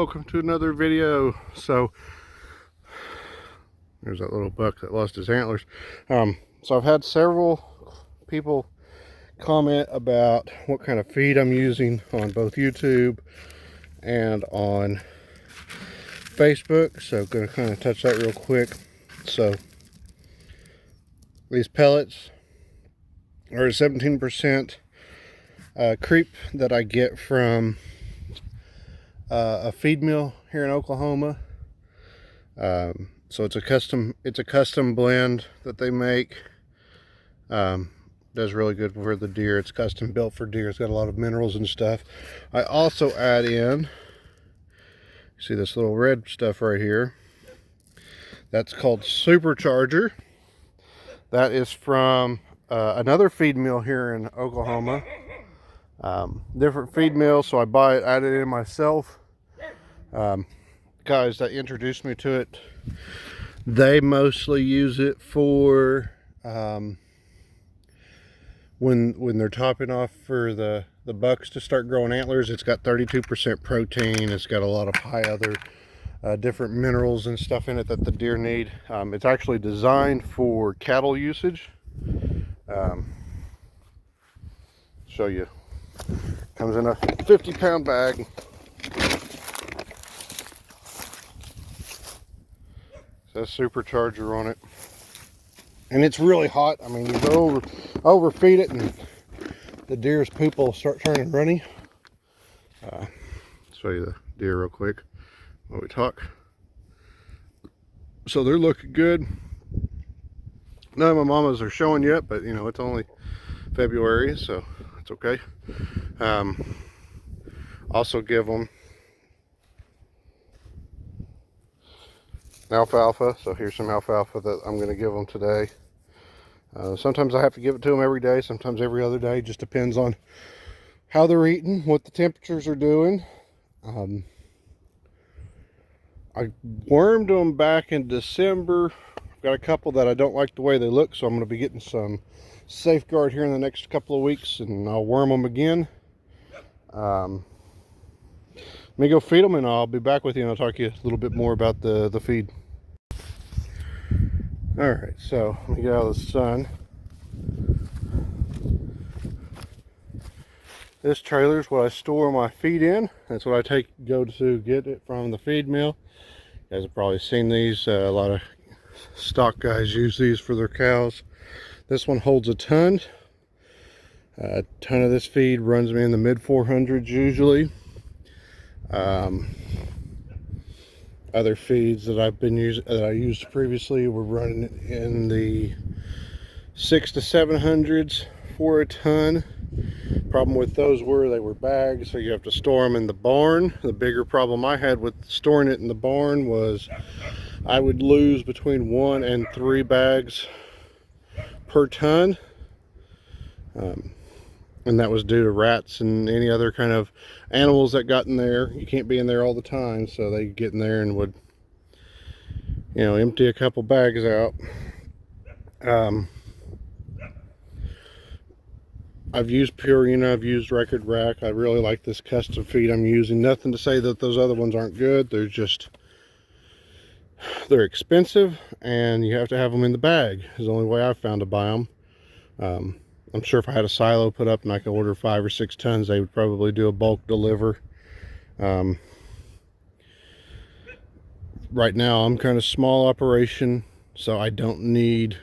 welcome to another video. So there's that little buck that lost his antlers. So I've had several people comment about what kind of feed I'm using on both YouTube and on Facebook, so I'm going to kind of touch that real quick. So these pellets are 17% creep that I get from a feed mill here in Oklahoma. So it's a custom blend that they make. Does really good for the deer. It's custom built for deer. It's got a lot of minerals and stuff. I also add in, see this little red stuff right here, that's called Supercharger. That is from another feed mill here in Oklahoma. Different feed mill, so I buy it, add it in myself. Guys that introduced me to it, they mostly use it for when they're topping off for the bucks to start growing antlers. It's got 32% protein. It's got a lot of high other different minerals and stuff in it that the deer need. It's actually designed for cattle usage. Show you. Comes in a 50-pound bag. Says Supercharger on it. And it's really hot. I mean, you overfeed it and the deer's poop will start turning runny. Show you the deer real quick while we talk. So they're looking good. None of my mamas are showing yet, but you know, it's only February, so it's okay. Also give them alfalfa. So here's some alfalfa that I'm going to give them today. Sometimes I have to give it to them every day, sometimes every other day. Just depends on how they're eating, what the temperatures are doing. I wormed them back in December. I've got a couple that I don't like the way they look, so I'm going to be getting some Safeguard here in the next couple of weeks, and I'll worm them again. Let me go feed them, and I'll be back with you, and I'll talk to you a little bit more about the feed. All right, so let me get out of the sun. This trailer is what I store my feed in. That's what I go to get it from the feed mill. You guys have probably seen these. A lot of stock guys use these for their cows. This one holds a ton. A ton of this feed runs me in the mid 400s usually. Other feeds that I used previously were running in the 600s to 700s for a ton. Problem with those were they were bags, so you have to store them in the barn. The bigger problem I had with storing it in the barn was I would lose between 1 and 3 bags per ton, and that was due to rats and any other kind of animals that got in there. You can't be in there all the time, so they get in there and would, you know, empty a couple bags out. I've used Purina, I've used Record Rack. I really like this custom feed I'm using. Nothing to say that those other ones aren't good. They're expensive, and you have to have them in the bag. Is the only way I've found to buy them. I'm sure if I had a silo put up and I could order 5 or 6 tons, they would probably do a bulk deliver. Right now I'm kind of small operation, so I don't need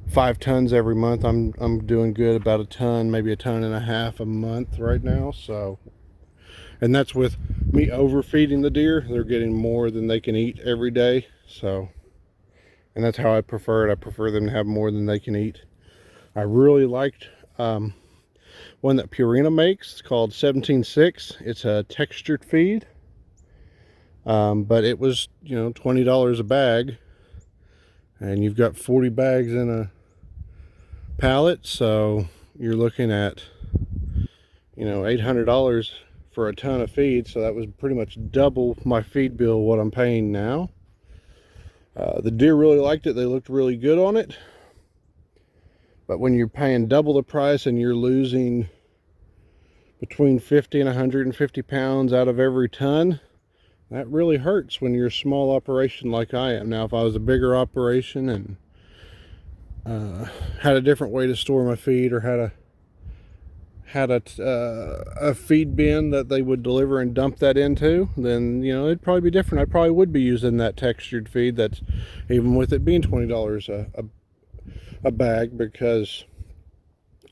5 tons every month. I'm doing good about a ton, maybe 1.5 tons a month right now. So, and that's with me overfeeding the deer. They're getting more than they can eat every day. So, and that's how I prefer it. I prefer them to have more than they can eat. I really liked one that Purina makes. It's called 17-6. It's a textured feed, but it was, you know, $20 a bag, and you've got 40 bags in a pallet, so you're looking at, you know, $800 for a ton of feed. So that was pretty much double my feed bill what I'm paying now. The deer really liked it. They looked really good on it. But when you're paying double the price and you're losing between 50 and 150 pounds out of every ton. That really hurts when you're a small operation like I am. Now, if I was a bigger operation and had a different way to store my feed, or had a feed bin that they would deliver and dump that into, then, you know, it'd probably be different. I probably would be using that textured feed, that's, even with it being $20 a bag, because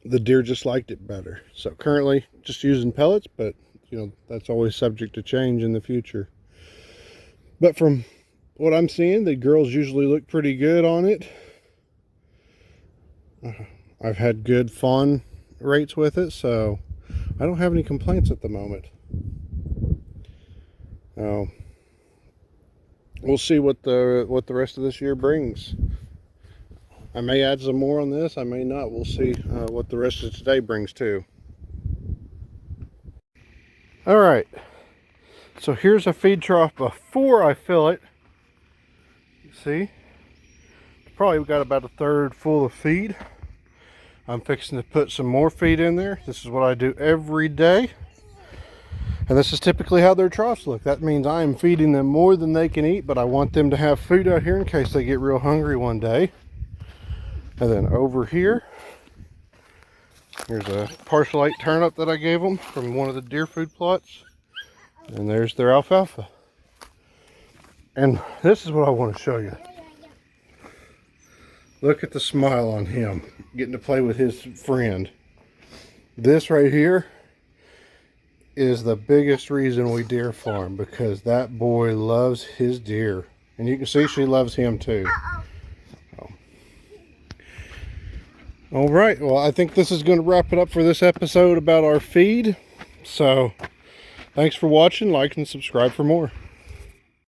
the deer just liked it better. So currently just using pellets, but you know, that's always subject to change in the future. But from what I'm seeing, the girls usually look pretty good on it. I've had good fawn rates with it, so I don't have any complaints at the moment. We'll see what the rest of this year brings. I may add some more on this, I may not. We'll see what the rest of today brings too. All right, so here's a feed trough before I fill it. See, probably got about a third full of feed. I'm fixing to put some more feed in there. This is what I do every day. And this is typically how their troughs look. That means I am feeding them more than they can eat, but I want them to have food out here in case they get real hungry one day. And then over here, here's a partial 8 turnip that I gave them from one of the deer food plots. And there's their alfalfa. And this is what I want to show you. Look at the smile on him, getting to play with his friend. This right here is the biggest reason we deer farm, because that boy loves his deer. And you can see she loves him too. All right, well, I think this is going to wrap it up for this episode about our feed. So thanks for watching. Like and subscribe for more.